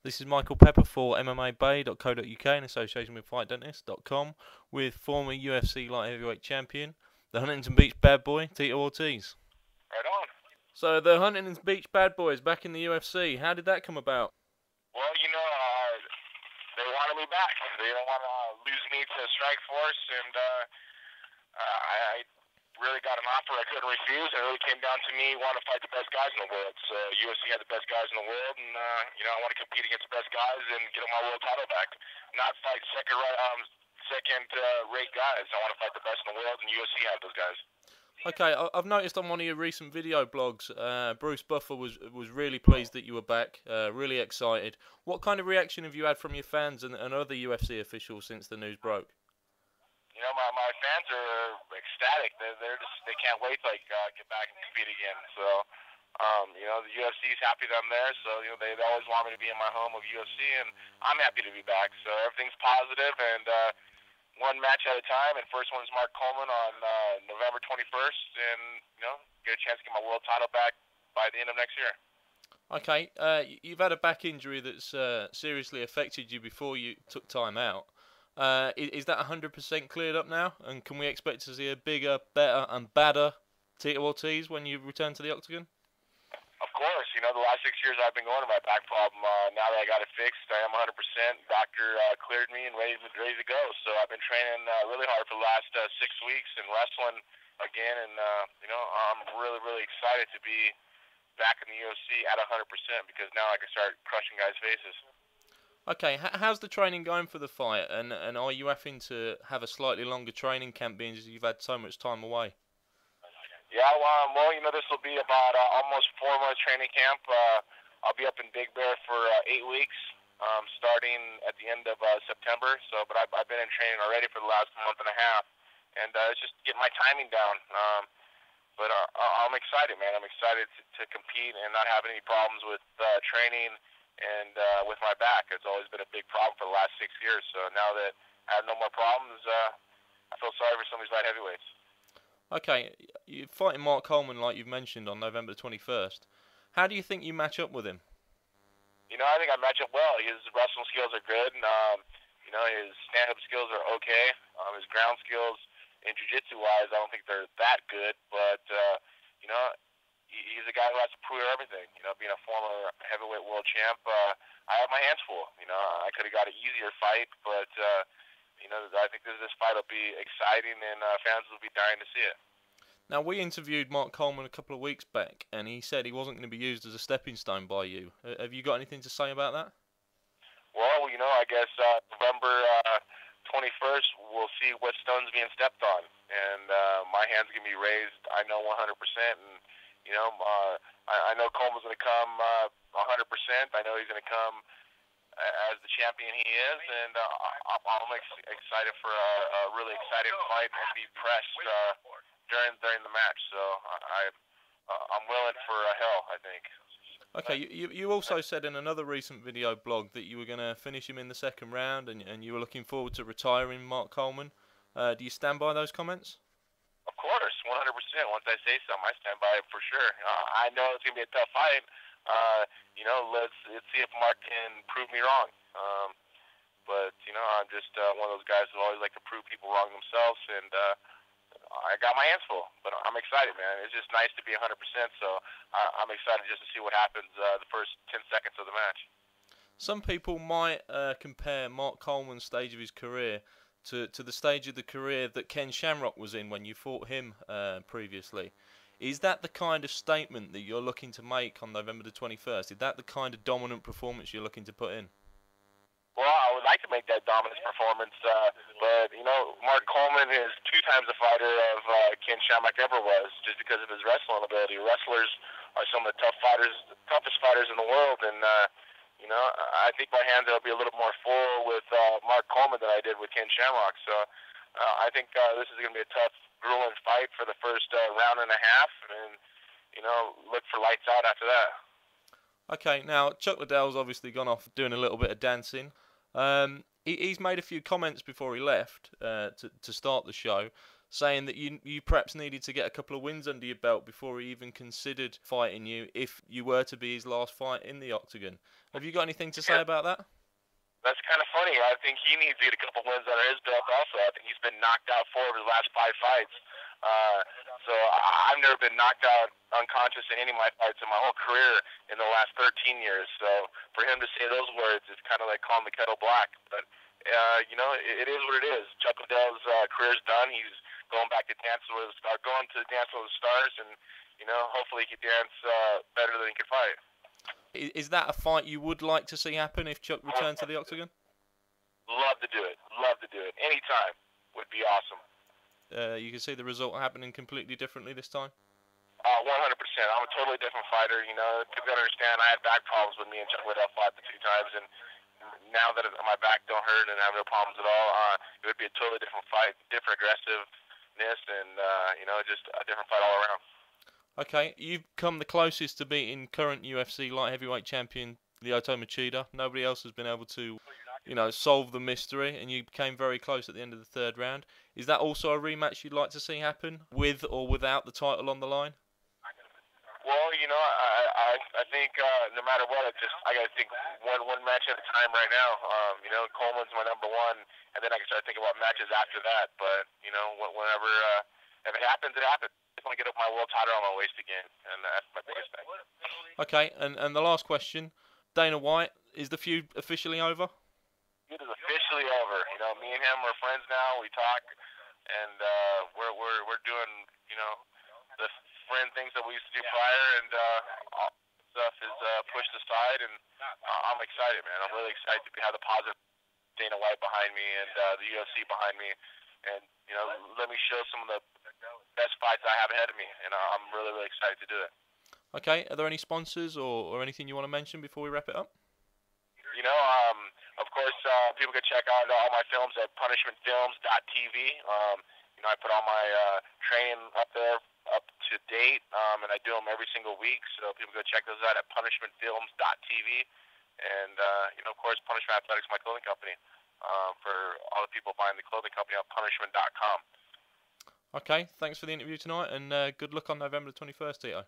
This is Michael Pepper for MMABay.co.uk in association with FightDentist.com with former UFC light heavyweight champion, the Huntington Beach bad boy, Tito Ortiz. Right on. So the Huntington Beach bad boys back in the UFC, how did that come about? Well, they wanted me back. They didn't want to lose me to Strikeforce, and I really got an offer I couldn't refuse, and it really came down to me wanting to fight the best guys in the world. So UFC had the best guys in the world, and I want to compete against the best guys and get my world title back. Not fight second-rate guys. I want to fight the best in the world, and UFC had those guys. Okay, I've noticed on one of your recent video blogs, Bruce Buffer was really pleased that you were back, really excited. What kind of reaction have you had from your fans and other UFC officials since the news broke? My fans are ecstatic. They can't wait to get back and compete again. So, the UFC's happy that I'm there. So, they always want me to be in my home of UFC, and I'm happy to be back. So everything's positive, and one match at a time. And first one is Mark Coleman on November 21st, and get a chance to get my world title back by the end of next year. Okay, you've had a back injury that's seriously affected you before you took time out. Is that 100% cleared up now? And can we expect to see a bigger, better and badder Tito Ortiz when you return to the octagon? Of course. The last 6 years I've been going to my back problem. Now that I got it fixed, I am 100%. Doctor cleared me and ready to go. So I've been training really hard for the last 6 weeks and wrestling again. And, I'm really, really excited to be back in the UFC at 100% because now I can start crushing guys' faces. Okay, how's the training going for the fight, and are you having to have a slightly longer training camp being as you've had so much time away? Yeah, this will be about almost 4 months training camp. I'll be up in Big Bear for 8 weeks, starting at the end of September. But I've been in training already for the last month and a half, and it's just getting my timing down. But I'm excited, man. I'm excited to compete and not have any problems with training. And with my back, it's always been a big problem for the last 6 years. So now that I have no more problems, I feel sorry for some of these light heavyweights. Okay, you're fighting Mark Coleman like you've mentioned on November 21st. How do you think you match up with him? I think I match up well. His wrestling skills are good. And, his stand-up skills are okay. His ground skills and jiu-jitsu-wise, I don't think they're that good. But, he's a guy who has to prove everything. Being a former heavyweight world champ, I have my hands full. I could have got an easier fight, but I think this fight will be exciting, and fans will be dying to see it. Now, we interviewed Mark Coleman a couple of weeks back, and he said he wasn't going to be used as a stepping stone by you. Have you got anything to say about that? Well, I guess November 21st, we'll see what stone's being stepped on, and my hand's going to be raised, I know 100%, and I know Coleman's going to come 100%. I know he's going to come as the champion he is, and I'm excited for a really exciting fight and be pressed during the match. So I'm willing for hell, I think. Okay, you also said in another recent video blog that you were going to finish him in the second round, and you were looking forward to retiring Mark Coleman. Do you stand by those comments? Of course, 100%. Once I say something, I stand by it for sure. I know it's going to be a tough fight. Let's see if Mark can prove me wrong. But I'm just one of those guys who always like to prove people wrong themselves, and I got my hands full. But I'm excited, man. It's just nice to be 100%, so I'm excited just to see what happens the first 10 seconds of the match. Some people might compare Mark Coleman's stage of his career to the stage of the career that Ken Shamrock was in when you fought him previously. Is that the kind of statement that you're looking to make on November the 21st? Is that the kind of dominant performance you're looking to put in? Well, I would like to make that dominant performance, but, Mark Coleman is 2 times the fighter of Ken Shamrock ever was, just because of his wrestling ability. Wrestlers are some of the toughest fighters in the world, and I think my hands will be a little more full with Mark Coleman than I did with Ken Shamrock. So I think this is going to be a tough, grueling fight for the first round and a half, and look for lights out after that. Okay, now Chuck Liddell's obviously gone off doing a little bit of dancing. He's made a few comments before he left to start the show, saying that you perhaps needed to get a couple of wins under your belt before he even considered fighting you if you were to be his last fight in the octagon. Have you got anything to say about that? That's kind of funny. I think he needs to get a couple wins under his belt also. I think he's been knocked out 4 of his last 5 fights. So I've never been knocked out unconscious in any of my fights in my whole career in the last 13 years. So for him to say those words, it's kind of like calling the kettle black. But, it is what it is. Chuck Liddell's career's done. He's going back to Dancing with the Stars, going to Dancing with the Stars, and, hopefully he can dance better than he can fight. Is that a fight you would like to see happen if Chuck returned to the octagon? Love to do it. Love to do it. Anytime would be awesome. You can see the result happening completely differently this time? 100%. I'm a totally different fighter. People gotta understand I had back problems when me and Chuck Liddell fought the 2 times, and now that my back don't hurt and I have no problems at all, it would be a totally different fight, different aggressiveness, and, just a different fight all around. Okay, you've come the closest to beating current UFC light heavyweight champion Lyoto Machida. Nobody else has been able to, solve the mystery, and you came very close at the end of the 3rd round. Is that also a rematch you'd like to see happen, with or without the title on the line? Well, I think no matter what, I gotta think one match at a time right now. Coleman's my number 1, and then I can start thinking about matches after that. But whenever if it happens, it happens. I just want to get up my world title on my waist again, and that's my biggest thing. Okay, and the last question, Dana White, is the feud officially over? It is officially over. Me and him are friends now. We talk, and we're doing the friend things that we used to do prior, and all stuff is pushed aside, and I'm excited, man. I'm really excited to have the positive Dana White behind me and the UFC behind me, and let me show some of the best fights I have ahead of me, and I'm really, really excited to do it. Okay, are there any sponsors or anything you want to mention before we wrap it up? Of course, people can check out all my films at punishmentfilms.tv. I put all my training up there up to date, and I do them every single week, so people go check those out at punishmentfilms.tv. And, of course, Punishment Athletics, my clothing company, for all the people buying the clothing company on punishment.com. Okay, thanks for the interview tonight, and good luck on November 21st, Tito.